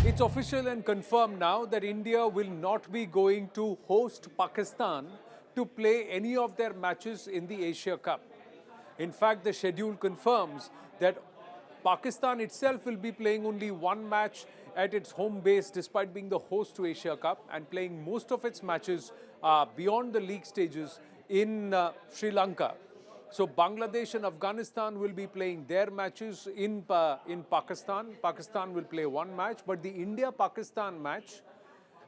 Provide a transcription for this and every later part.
It's official and confirmed now that India will not be going to host Pakistan to play any of their matches in the Asia Cup. In fact, the schedule confirms that Pakistan itself will be playing only one match at its home base despite being the host to Asia Cup and playing most of its matches beyond the league stages in Sri Lanka. So Bangladesh and Afghanistan will be playing their matches in Pakistan. Pakistan will play one match, but the India-Pakistan match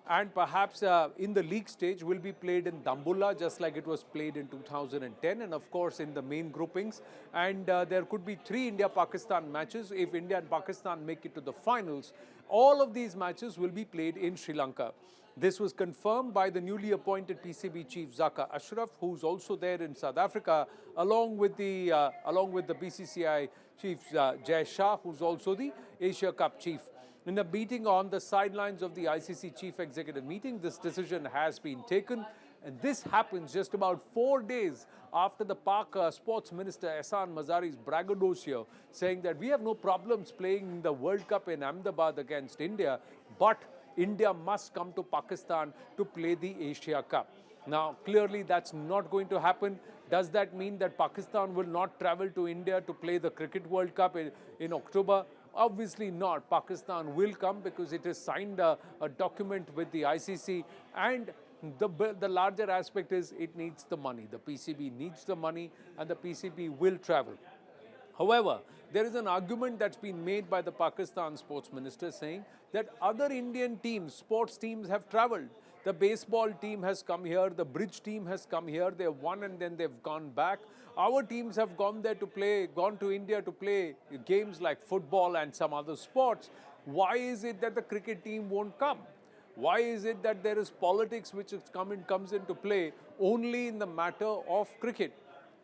and perhaps in the league stage will be played in Dambulla, just like it was played in 2010, and of course in the main groupings. And there could be 3 India-Pakistan matches if India and Pakistan make it to the finals. All of these matches will be played in Sri Lanka. This was confirmed by the newly appointed PCB chief Zaka Ashraf, who's also there in South Africa, along with the BCCI chief Jay Shah, who's also the Asia Cup chief. In a meeting on the sidelines of the ICC chief executive meeting, this decision has been taken. And this happens just about 4 days after the Pak sports minister Ehsan Mazari's braggadocio saying that we have no problems playing the World Cup in Ahmedabad against India, but India must come to Pakistan to play the Asia Cup. Now, clearly that's not going to happen. Does that mean that Pakistan will not travel to India to play the Cricket World Cup in October? Obviously not. Pakistan will come because it has signed a document with the ICC, and the larger aspect is it needs the money. The PCB needs the money and the PCB will travel. However, there is an argument that's been made by the Pakistan sports minister saying that other Indian teams, sports teams have traveled. The baseball team has come here, the bridge team has come here, they have won and then they've gone back. Our teams have gone to India to play games like football and some other sports. Why is it that the cricket team won't come? Why is it that there is politics which comes into play only in the matter of cricket?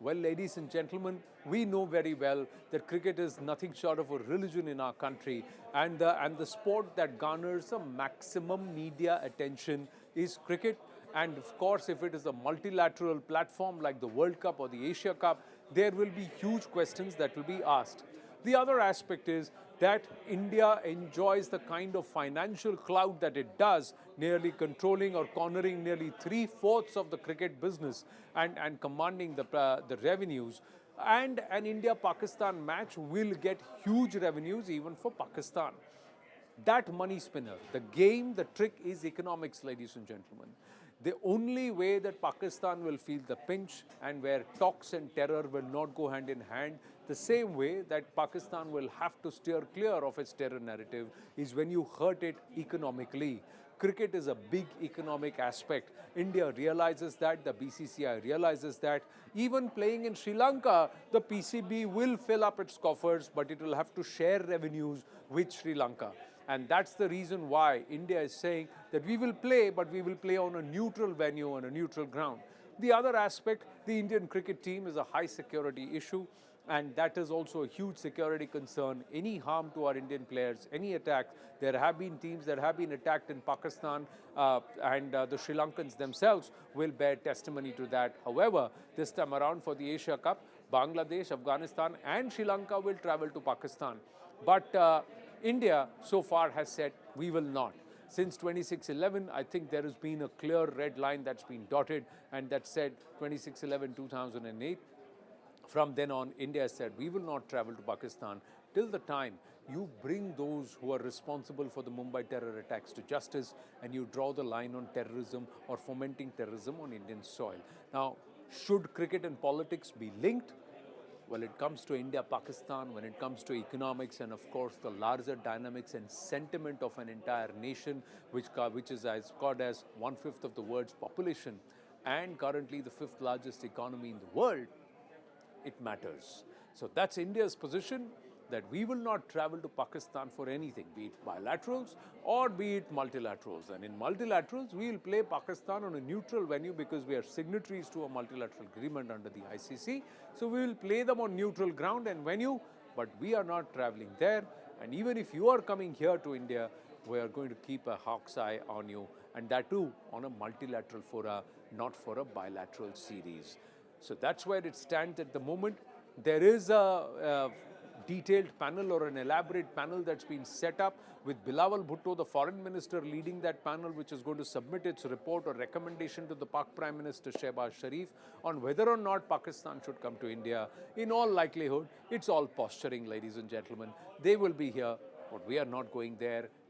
Well, ladies and gentlemen, we know very well that cricket is nothing short of a religion in our country, and the sport that garners the maximum media attention is cricket. And of course, if it is a multilateral platform like the World Cup or the Asia Cup, there will be huge questions that will be asked. The other aspect is that India enjoys the kind of financial clout that it does, nearly controlling or cornering nearly 3/4 of the cricket business and commanding the revenues. And an India-Pakistan match will get huge revenues even for Pakistan. That money spinner, the game, the trick is economics, ladies and gentlemen. The only way that Pakistan will feel the pinch and where talks and terror will not go hand in hand, the same way that Pakistan will have to steer clear of its terror narrative is when you hurt it economically. Cricket is a big economic aspect. India realizes that, the BCCI realizes that. Even playing in Sri Lanka, the PCB will fill up its coffers, but it will have to share revenues with Sri Lanka. And that's the reason why India is saying that we will play, but we will play on a neutral venue, on a neutral ground. The other aspect, the Indian cricket team is a high security issue, and that is also a huge security concern. Any harm to our Indian players, any attack, there have been teams that have been attacked in Pakistan, and the Sri Lankans themselves will bear testimony to that. However, this time around for the Asia Cup, Bangladesh, Afghanistan and Sri Lanka will travel to Pakistan. But India so far has said we will not. Since 26/11, I think there has been a clear red line that's been dotted, and that said 26/11, 2008. From then on, India has said we will not travel to Pakistan till the time you bring those who are responsible for the Mumbai terror attacks to justice and you draw the line on terrorism or fomenting terrorism on Indian soil. Now, should cricket and politics be linked? When it comes to India, Pakistan, when it comes to economics and of course the larger dynamics and sentiment of an entire nation, which is as got as 1/5 of the world's population and currently the 5th largest economy in the world, it matters. So that's India's position, that we will not travel to Pakistan for anything, be it bilaterals or be it multilaterals. And in multilaterals, we will play Pakistan on a neutral venue because we are signatories to a multilateral agreement under the ICC. So we will play them on neutral ground and venue, but we are not traveling there. And even if you are coming here to India, we are going to keep a hawk's eye on you, and that too on a multilateral fora, not for a bilateral series. So that's where it stands at the moment. There is a detailed panel or an elaborate panel that's been set up with Bilawal Bhutto, the foreign minister, leading that panel, which is going to submit its report or recommendation to the Pak Prime Minister Shehbaz Sharif on whether or not Pakistan should come to India. In all likelihood, it's all posturing, ladies and gentlemen. They will be here, but we are not going there.